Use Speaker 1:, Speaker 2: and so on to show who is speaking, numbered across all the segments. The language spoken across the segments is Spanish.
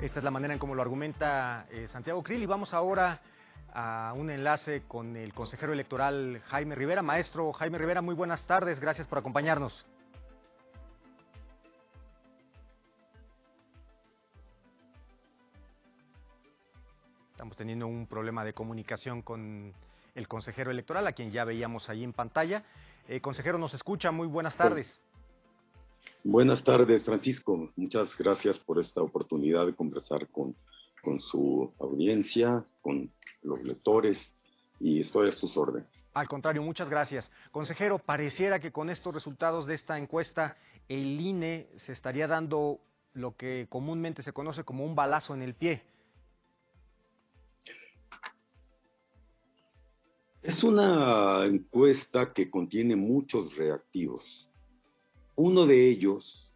Speaker 1: Esta es la manera en cómo lo argumenta Santiago Krill, y vamos ahora a un enlace con el consejero electoral Jaime Rivera. Maestro Jaime Rivera, muy buenas tardes, gracias por acompañarnos. Estamos teniendo un problema de comunicación con el consejero electoral, a quien ya veíamos ahí en pantalla. Consejero, ¿nos escucha? Muy buenas tardes.
Speaker 2: Buenas tardes, Francisco. Muchas gracias por esta oportunidad de conversar con su audiencia, con los lectores, y estoy a sus órdenes.
Speaker 1: Al contrario, muchas gracias. Consejero, pareciera que con estos resultados de esta encuesta, el INE se estaría dando lo que comúnmente se conoce como un balazo en el pie.
Speaker 2: Es una encuesta que contiene muchos reactivos. Uno de ellos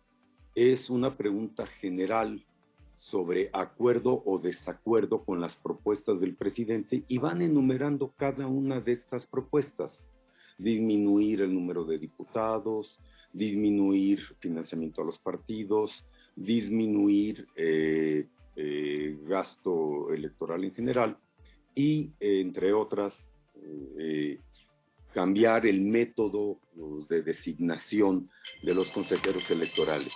Speaker 2: es una pregunta general sobre acuerdo o desacuerdo con las propuestas del presidente, y van enumerando cada una de estas propuestas. Disminuir el número de diputados, disminuir financiamiento a los partidos, disminuir gasto electoral en general y, entre otras, cambiar el método de designación de los consejeros electorales.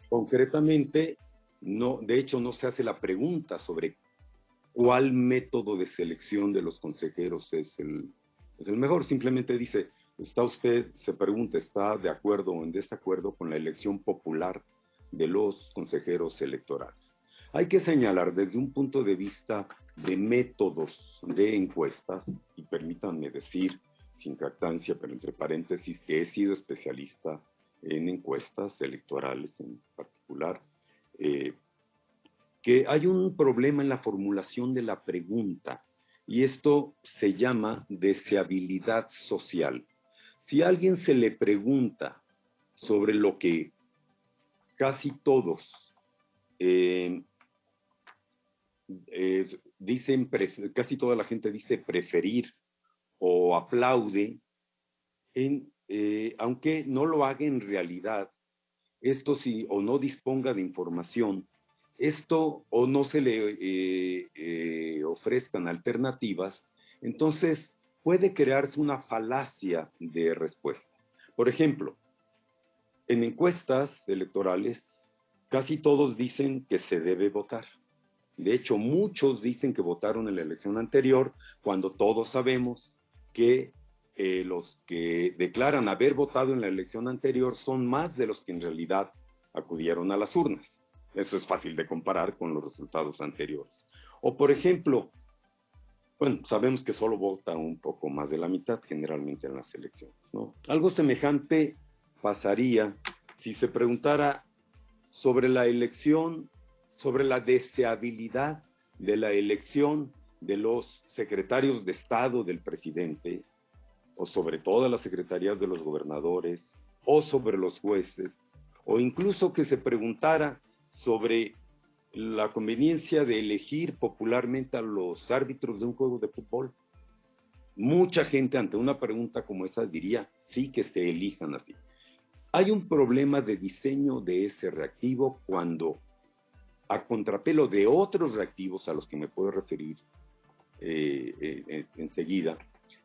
Speaker 2: Concretamente, de hecho, no se hace la pregunta sobre cuál método de selección de los consejeros es el mejor. Simplemente dice, se pregunta, ¿está de acuerdo o en desacuerdo con la elección popular de los consejeros electorales? Hay que señalar desde un punto de vista de métodos de encuestas, y permítanme decir, sin jactancia, pero entre paréntesis, que he sido especialista en encuestas electorales en particular, que hay un problema en la formulación de la pregunta, y esto se llama deseabilidad social. Si a alguien se le pregunta sobre lo que casi todos dicen, casi toda la gente dice preferir o aplaude, aunque no lo haga en realidad, esto sí, o no disponga de información, esto o no se le ofrezcan alternativas, entonces puede crearse una falacia de respuesta. Por ejemplo, en encuestas electorales, casi todos dicen que se debe votar. De hecho, muchos dicen que votaron en la elección anterior, cuando todos sabemos que los que declaran haber votado en la elección anterior son más de los que en realidad acudieron a las urnas. Eso es fácil de comparar con los resultados anteriores. O, por ejemplo, bueno, sabemos que solo vota un poco más de la mitad generalmente en las elecciones, ¿no? Algo semejante pasaría si se preguntara sobre la elección, sobre la deseabilidad de la elección de los secretarios de Estado del presidente, o sobre todas las secretarías de los gobernadores, o sobre los jueces, o incluso que se preguntara sobre la conveniencia de elegir popularmente a los árbitros de un juego de fútbol. Mucha gente ante una pregunta como esa diría, sí, que se elijan así. Hay un problema de diseño de ese reactivo cuando, a contrapelo de otros reactivos a los que me puedo referir enseguida,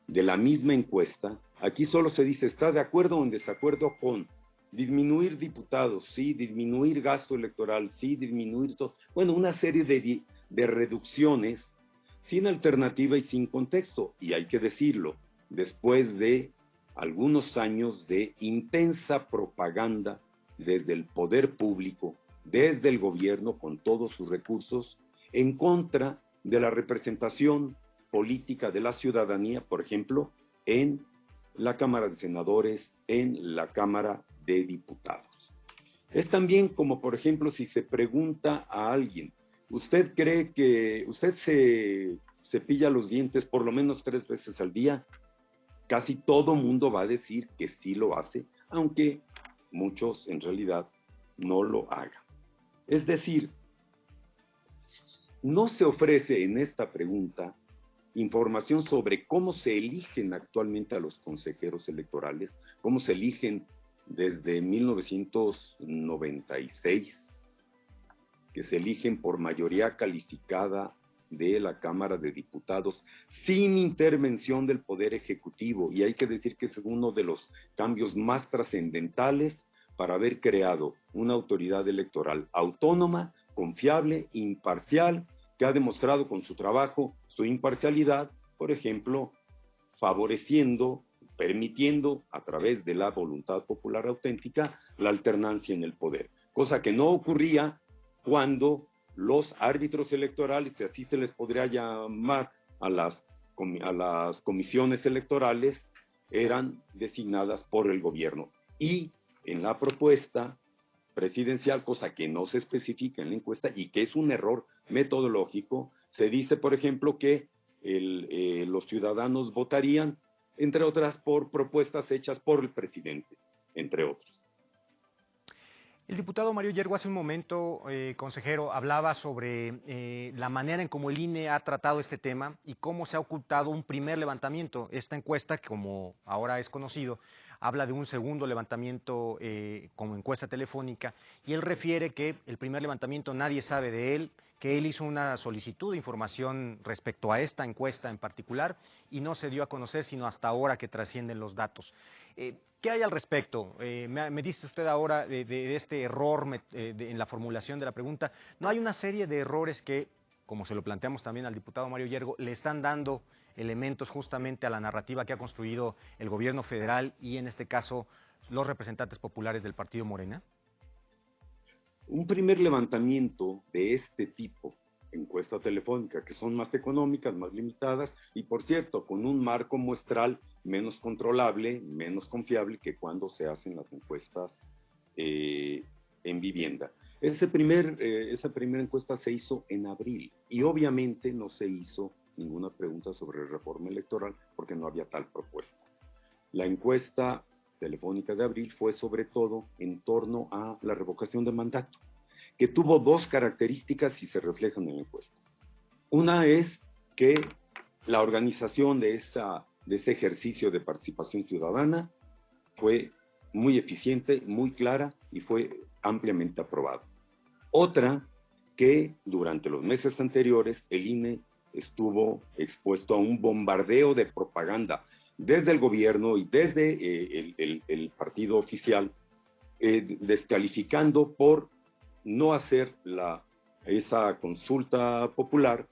Speaker 2: de la misma encuesta, aquí solo se dice, ¿está de acuerdo o en desacuerdo con disminuir diputados? Sí. Disminuir gasto electoral, sí. Disminuir todo. Bueno, una serie de reducciones sin alternativa y sin contexto. Y hay que decirlo, después de algunos años de intensa propaganda desde el poder público, desde el gobierno con todos sus recursos, en contra de la representación política de la ciudadanía, por ejemplo, en la Cámara de Senadores, en la Cámara de Diputados. Es también como, por ejemplo, si se pregunta a alguien, ¿usted cree que usted se cepilla los dientes por lo menos 3 veces al día? Casi todo mundo va a decir que sí lo hace, aunque muchos en realidad no lo hagan. Es decir, no se ofrece en esta pregunta información sobre cómo se eligen actualmente a los consejeros electorales, cómo se eligen desde 1996, que se eligen por mayoría calificada de la Cámara de Diputados, sin intervención del Poder Ejecutivo. Y hay que decir que es uno de los cambios más trascendentales para haber creado una autoridad electoral autónoma, confiable, imparcial, que ha demostrado con su trabajo su imparcialidad, por ejemplo, favoreciendo, permitiendo a través de la voluntad popular auténtica la alternancia en el poder, cosa que no ocurría cuando los árbitros electorales, si así se les podría llamar a las comisiones electorales, eran designadas por el gobierno. Y en la propuesta presidencial, cosa que no se especifica en la encuesta y que es un error metodológico, se dice, por ejemplo, que los ciudadanos votarían, entre otras, por propuestas hechas por el presidente, entre otros.
Speaker 1: El diputado Mario Yergo hace un momento, consejero, hablaba sobre la manera en cómo el INE ha tratado este tema y cómo se ha ocultado un primer levantamiento. Esta encuesta, como ahora es conocido, habla de un segundo levantamiento como encuesta telefónica y él refiere que el primer levantamiento nadie sabe de él, que él hizo una solicitud de información respecto a esta encuesta en particular y no se dio a conocer sino hasta ahora que trascienden los datos. ¿Qué hay al respecto? Me dice usted ahora de este error en la formulación de la pregunta. ¿No hay una serie de errores que, como se lo planteamos también al diputado Mario Yergo, le están dando elementos justamente a la narrativa que ha construido el gobierno federal y en este caso los representantes populares del partido Morena?
Speaker 2: Un primer levantamiento de este tipo, encuesta telefónica, que son más económicas, más limitadas y, por cierto, con un marco muestral menos controlable, menos confiable que cuando se hacen las encuestas en vivienda. Esa primera encuesta se hizo en abril y obviamente no se hizo ninguna pregunta sobre reforma electoral porque no había tal propuesta. La encuesta telefónica de abril fue sobre todo en torno a la revocación de mandato, que tuvo dos características y se reflejan en la encuesta. Una es que la organización de ese ejercicio de participación ciudadana fue muy eficiente, muy clara y fue ampliamente aprobada. Otra, que durante los meses anteriores el INE estuvo expuesto a un bombardeo de propaganda desde el gobierno y desde el partido oficial, descalificando por no hacer esa consulta popular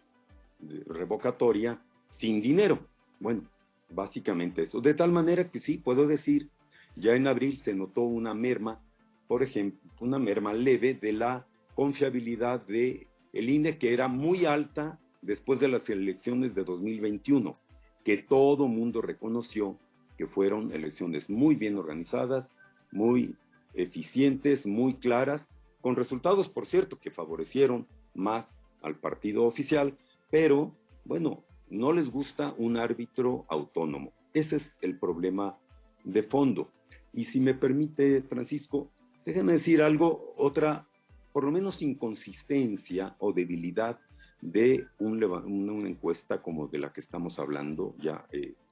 Speaker 2: revocatoria sin dinero. Bueno, básicamente eso. De tal manera que sí, puedo decir, ya en abril se notó una merma, por ejemplo, una merma leve de la confiabilidad del INE, que era muy alta después de las elecciones de 2021, que todo mundo reconoció que fueron elecciones muy bien organizadas, muy eficientes, muy claras, con resultados, por cierto, que favorecieron más al partido oficial, pero, bueno, no les gusta un árbitro autónomo. Ese es el problema de fondo. Y si me permite, Francisco, déjeme decir algo, otra, por lo menos inconsistencia o debilidad de una encuesta como de la que estamos hablando ya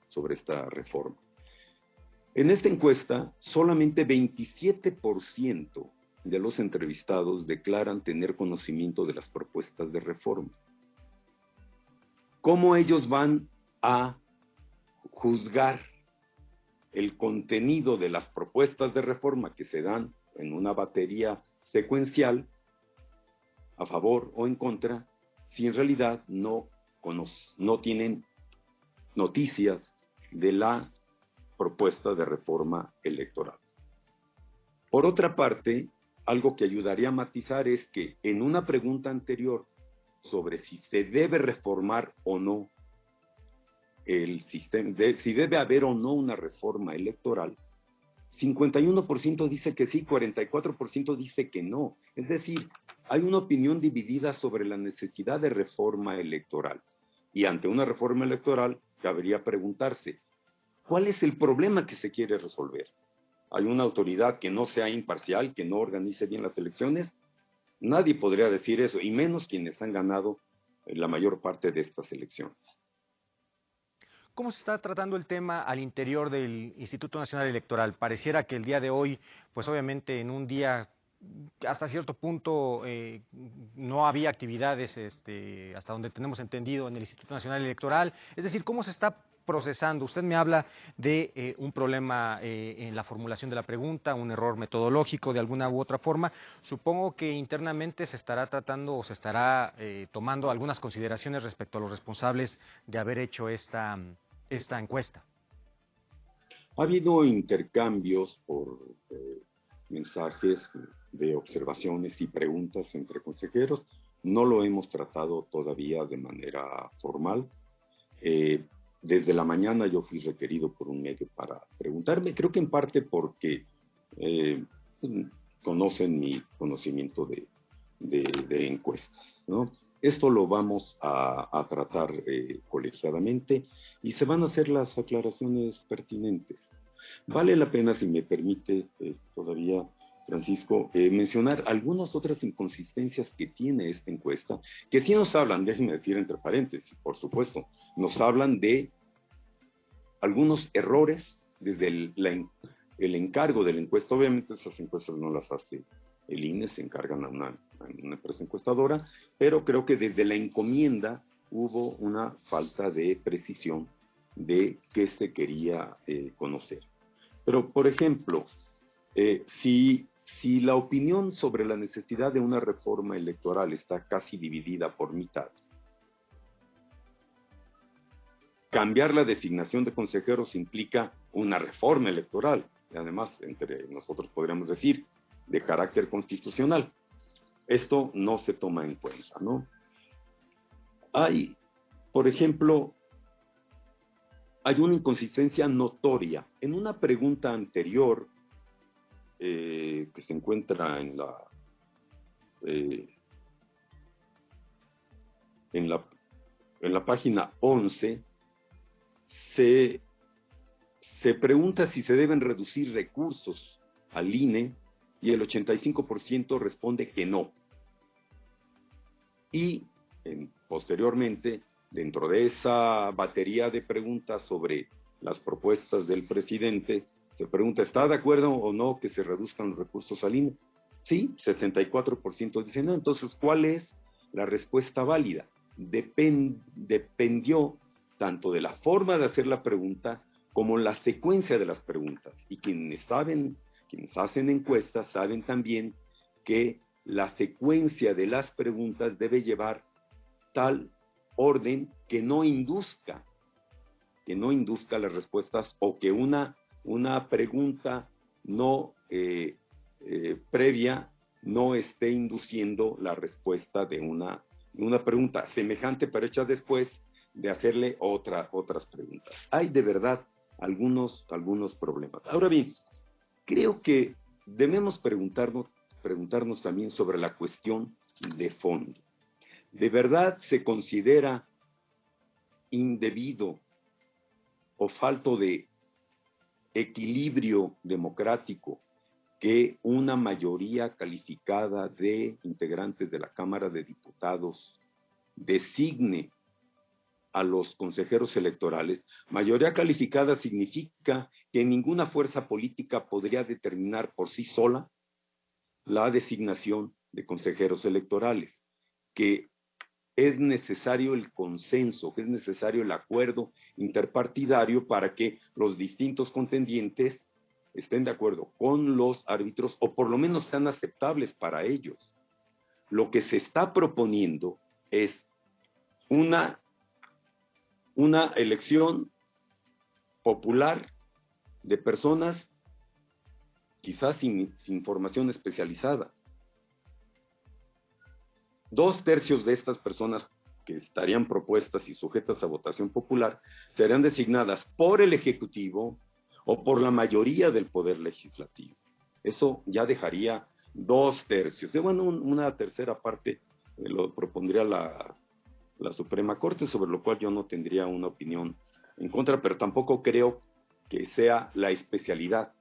Speaker 2: sobre esta reforma. En esta encuesta, solamente 27% de los entrevistados declaran tener conocimiento de las propuestas de reforma. ¿Cómo ellos van a juzgar el contenido de las propuestas de reforma que se dan en una batería secuencial, a favor o en contra, si en realidad no tienen noticias de la propuesta de reforma electoral? Por otra parte, algo que ayudaría a matizar es que en una pregunta anterior sobre si se debe reformar o no el sistema, si debe haber o no una reforma electoral, 51% dice que sí, 44% dice que no. Es decir, hay una opinión dividida sobre la necesidad de reforma electoral. Y ante una reforma electoral, cabría preguntarse, ¿cuál es el problema que se quiere resolver? ¿Hay una autoridad que no sea imparcial, que no organice bien las elecciones? Nadie podría decir eso, y menos quienes han ganado la mayor parte de estas elecciones.
Speaker 1: ¿Cómo se está tratando el tema al interior del Instituto Nacional Electoral? Pareciera que el día de hoy, pues obviamente en un día hasta cierto punto no había actividades, hasta donde tenemos entendido, en el Instituto Nacional Electoral. Es decir, ¿cómo se está procesando? Usted me habla de un problema en la formulación de la pregunta, un error metodológico de alguna u otra forma. Supongo que internamente se estará tratando o se estará tomando algunas consideraciones respecto a los responsables de haber hecho esta encuesta.
Speaker 2: Ha habido intercambios por mensajes de observaciones y preguntas entre consejeros. No lo hemos tratado todavía de manera formal. Desde la mañana yo fui requerido por un medio para preguntarme, creo que en parte porque conocen mi conocimiento de encuestas, ¿no? Esto lo vamos a tratar colegiadamente y se van a hacer las aclaraciones pertinentes. Vale la pena, si me permite todavía, Francisco, mencionar algunas otras inconsistencias que tiene esta encuesta, que sí nos hablan, déjenme decir entre paréntesis, por supuesto, nos hablan de algunos errores desde el encargo de la encuesta. Obviamente esas encuestas no las hace el INE, se encargan a una empresa encuestadora, pero creo que desde la encomienda hubo una falta de precisión de qué se quería conocer. Pero, por ejemplo, si la opinión sobre la necesidad de una reforma electoral está casi dividida por mitad, cambiar la designación de consejeros implica una reforma electoral, y además, entre nosotros podríamos decir, de carácter constitucional. Esto no se toma en cuenta, ¿no? Hay, por ejemplo, hay una inconsistencia notoria. En una pregunta anterior, que se encuentra en la página 11, se pregunta si se deben reducir recursos al INE y el 85% responde que no. Y posteriormente, dentro de esa batería de preguntas sobre las propuestas del presidente, se pregunta, ¿está de acuerdo o no que se reduzcan los recursos al INE? Sí, 74% dicen no. Entonces, ¿cuál es la respuesta válida? Dependió tanto de la forma de hacer la pregunta como la secuencia de las preguntas. Y quienes hacen encuestas saben también que la secuencia de las preguntas debe llevar tal orden que no induzca las respuestas, o que una pregunta no previa no esté induciendo la respuesta de una pregunta semejante, pero hecha después de hacerle otras preguntas. Hay de verdad algunos problemas. Ahora bien, creo que debemos preguntarnos también sobre la cuestión de fondo. ¿De verdad se considera indebido o falto de equilibrio democrático que una mayoría calificada de integrantes de la Cámara de Diputados designe a los consejeros electorales? Mayoría calificada significa que ninguna fuerza política podría determinar por sí sola la designación de consejeros electorales, que es necesario el consenso, que es necesario el acuerdo interpartidario para que los distintos contendientes estén de acuerdo con los árbitros, o por lo menos sean aceptables para ellos. Lo que se está proponiendo es una elección popular de personas quizás sin formación especializada. 2/3 de estas personas que estarían propuestas y sujetas a votación popular serán designadas por el Ejecutivo o por la mayoría del Poder Legislativo. Eso ya dejaría 2/3. Y bueno, una tercera parte lo propondría la Suprema Corte, sobre lo cual yo no tendría una opinión en contra, pero tampoco creo que sea la especialidad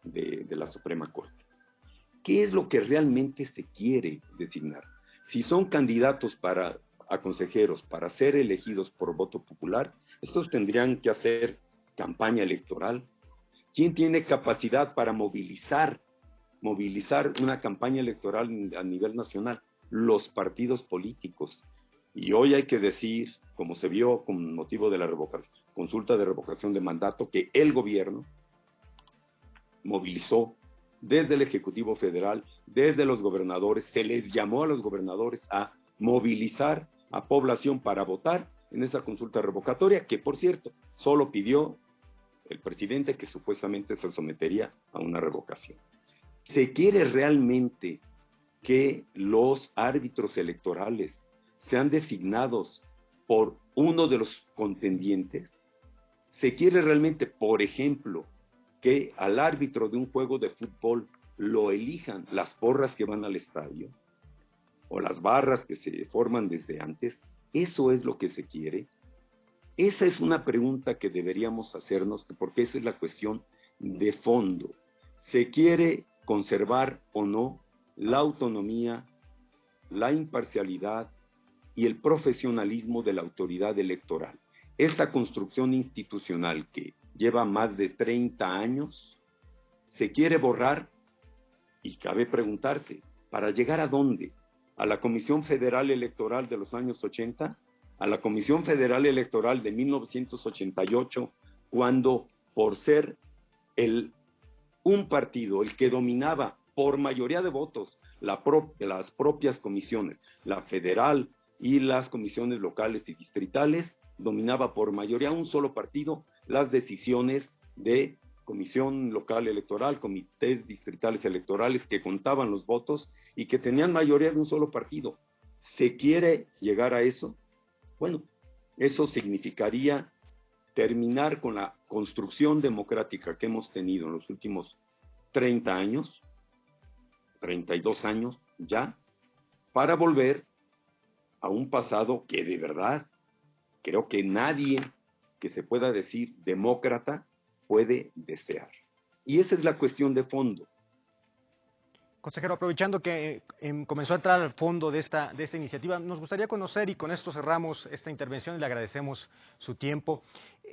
Speaker 2: de la Suprema Corte. ¿Qué es lo que realmente se quiere designar? Si son candidatos a consejeros para ser elegidos por voto popular, estos tendrían que hacer campaña electoral. ¿Quién tiene capacidad para movilizar movilizar una campaña electoral a nivel nacional? Los partidos políticos. Y hoy hay que decir, como se vio con motivo de la consulta de revocación de mandato, que el gobierno movilizó desde el Ejecutivo Federal, desde los gobernadores, se les llamó a los gobernadores a movilizar a población para votar en esa consulta revocatoria, que por cierto, solo pidió el presidente que supuestamente se sometería a una revocación. ¿Se quiere realmente que los árbitros electorales sean designados por uno de los contendientes? ¿Se quiere realmente, por ejemplo, que al árbitro de un juego de fútbol lo elijan las porras que van al estadio o las barras que se forman desde antes? ¿Eso es lo que se quiere? Esa es una pregunta que deberíamos hacernos, porque esa es la cuestión de fondo. ¿Se quiere conservar o no la autonomía, la imparcialidad y el profesionalismo de la autoridad electoral? Esta construcción institucional que lleva más de 30 años, se quiere borrar, y cabe preguntarse, ¿para llegar a dónde? ¿A la Comisión Federal Electoral de los años 80? ¿A la Comisión Federal Electoral de 1988, cuando por ser un partido el que dominaba por mayoría de votos las propias comisiones, la federal y las comisiones locales y distritales, dominaba por mayoría un solo partido las decisiones de comisión local electoral, comités distritales electorales que contaban los votos y que tenían mayoría de un solo partido? ¿Se quiere llegar a eso? Bueno, eso significaría terminar con la construcción democrática que hemos tenido en los últimos 30 años, 32 años ya, para volver a un pasado que de verdad creo que nadie que se pueda decir demócrata puede desear. Y esa es la cuestión de fondo.
Speaker 1: Consejero, aprovechando que comenzó a entrar al fondo de esta iniciativa, nos gustaría conocer, y con esto cerramos esta intervención y le agradecemos su tiempo,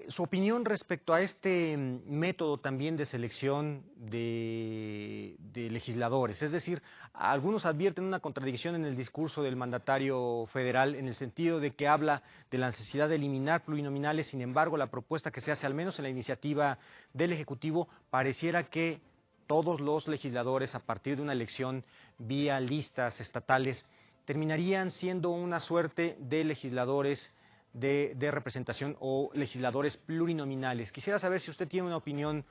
Speaker 1: su opinión respecto a este método también de selección de legisladores. Es decir, algunos advierten una contradicción en el discurso del mandatario federal en el sentido de que habla de la necesidad de eliminar plurinominales. Sin embargo, la propuesta que se hace, al menos en la iniciativa del Ejecutivo, pareciera que todos los legisladores, a partir de una elección vía listas estatales, terminarían siendo una suerte de legisladores de representación o legisladores plurinominales. Quisiera saber si usted tiene una opinión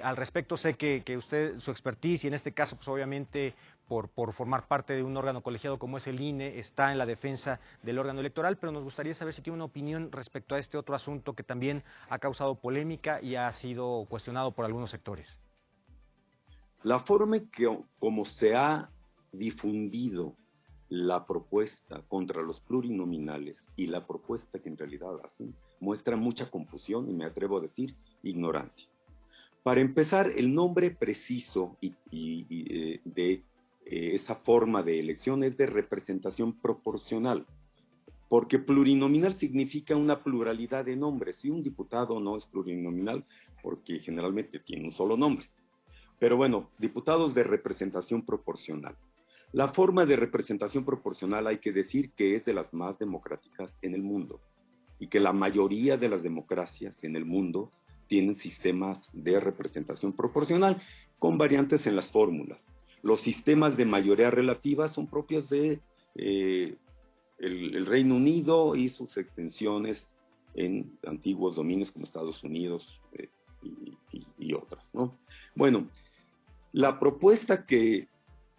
Speaker 1: al respecto. Sé que usted, su expertise, y en este caso, pues obviamente, por formar parte de un órgano colegiado como es el INE, está en la defensa del órgano electoral, pero nos gustaría saber si tiene una opinión respecto a este otro asunto que también ha causado polémica y ha sido cuestionado por algunos sectores.
Speaker 2: La forma en que, como se ha difundido la propuesta contra los plurinominales y la propuesta que en realidad hacen, muestra mucha confusión y me atrevo a decir ignorancia. Para empezar, el nombre preciso de esa forma de elección es de representación proporcional, porque plurinominal significa una pluralidad de nombres, y un diputado no es plurinominal porque generalmente tiene un solo nombre. Pero bueno, diputados de representación proporcional. La forma de representación proporcional hay que decir que es de las más democráticas en el mundo y que la mayoría de las democracias en el mundo tienen sistemas de representación proporcional con variantes en las fórmulas. Los sistemas de mayoría relativa son propios de el Reino Unido y sus extensiones en antiguos dominios como Estados Unidos y otras, ¿no? Bueno, la propuesta que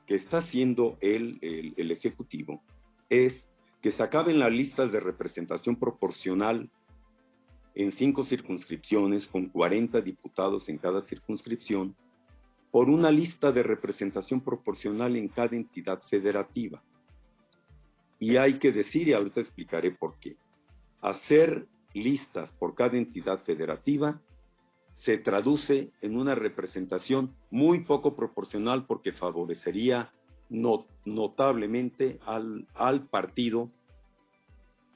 Speaker 2: está haciendo el Ejecutivo es que se acaben las listas de representación proporcional en 5 circunscripciones, con 40 diputados en cada circunscripción, por una lista de representación proporcional en cada entidad federativa. Y hay que decir, y ahorita explicaré por qué, hacer listas por cada entidad federativa se traduce en una representación muy poco proporcional, porque favorecería notablemente al partido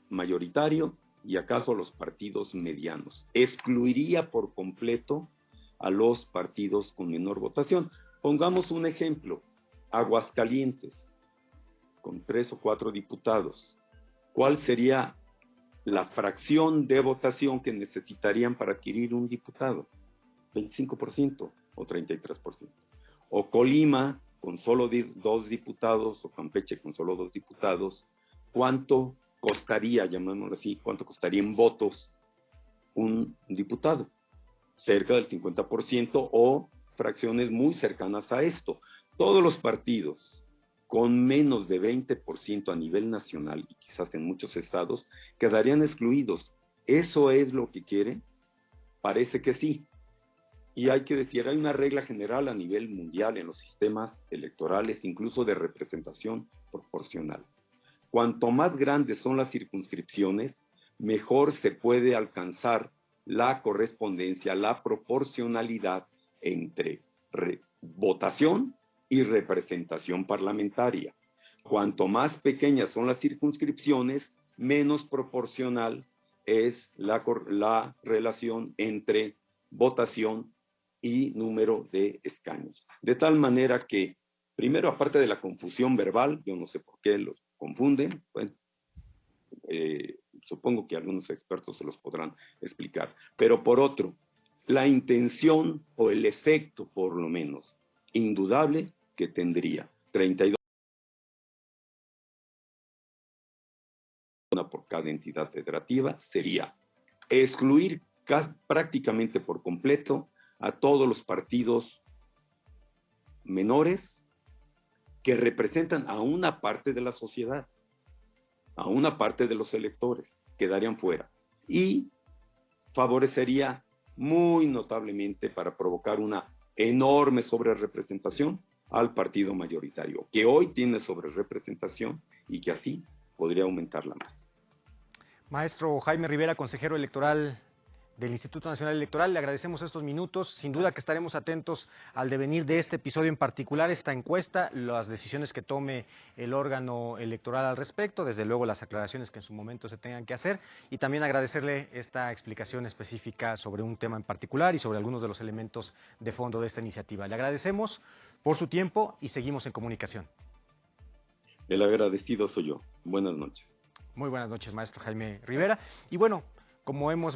Speaker 2: mayoritario y acaso a los partidos medianos. Excluiría por completo a los partidos con menor votación, Pongamos un ejemplo, Aguascalientes, con 3 o 4 diputados. ¿Cuál sería la fracción de votación que necesitarían para adquirir un diputado? 25% o 33%. O Colima, con solo 2 diputados, o Campeche con solo 2 diputados, ¿cuánto costaría, llamémoslo así, cuánto costaría en votos un diputado? Cerca del 50% o fracciones muy cercanas a esto. Todos los partidos con menos de 20% a nivel nacional y quizás en muchos estados quedarían excluidos. ¿Eso es lo que quiere? Parece que sí. Y hay que decir, hay una regla general a nivel mundial en los sistemas electorales, incluso de representación proporcional. Cuanto más grandes son las circunscripciones, mejor se puede alcanzar la correspondencia, la proporcionalidad entre votación y representación parlamentaria. Cuanto más pequeñas son las circunscripciones, menos proporcional es la relación entre votación y número de escaños. De tal manera que, primero, aparte de la confusión verbal, yo no sé por qué los confunden, bueno, supongo que algunos expertos se los podrán explicar, pero por otro, la intención o el efecto, por lo menos, indudable que tendría 32 por cada entidad federativa, sería excluir prácticamente por completo a todos los partidos menores que representan a una parte de la sociedad, a una parte de los electores, quedarían fuera. Y favorecería muy notablemente para provocar una enorme sobrerepresentación al partido mayoritario, que hoy tiene sobrerepresentación y que así podría aumentarla más.
Speaker 1: Maestro Jaime Rivera, consejero electoral del Instituto Nacional Electoral, le agradecemos estos minutos. Sin duda que estaremos atentos al devenir de este episodio en particular, esta encuesta, las decisiones que tome el órgano electoral al respecto, desde luego las aclaraciones que en su momento se tengan que hacer, y también agradecerle esta explicación específica sobre un tema en particular y sobre algunos de los elementos de fondo de esta iniciativa. Le agradecemos por su tiempo y seguimos en comunicación.
Speaker 2: El agradecido soy yo. Buenas noches.
Speaker 1: Muy buenas noches, maestro Jaime Rivera. Y bueno, como hemos venido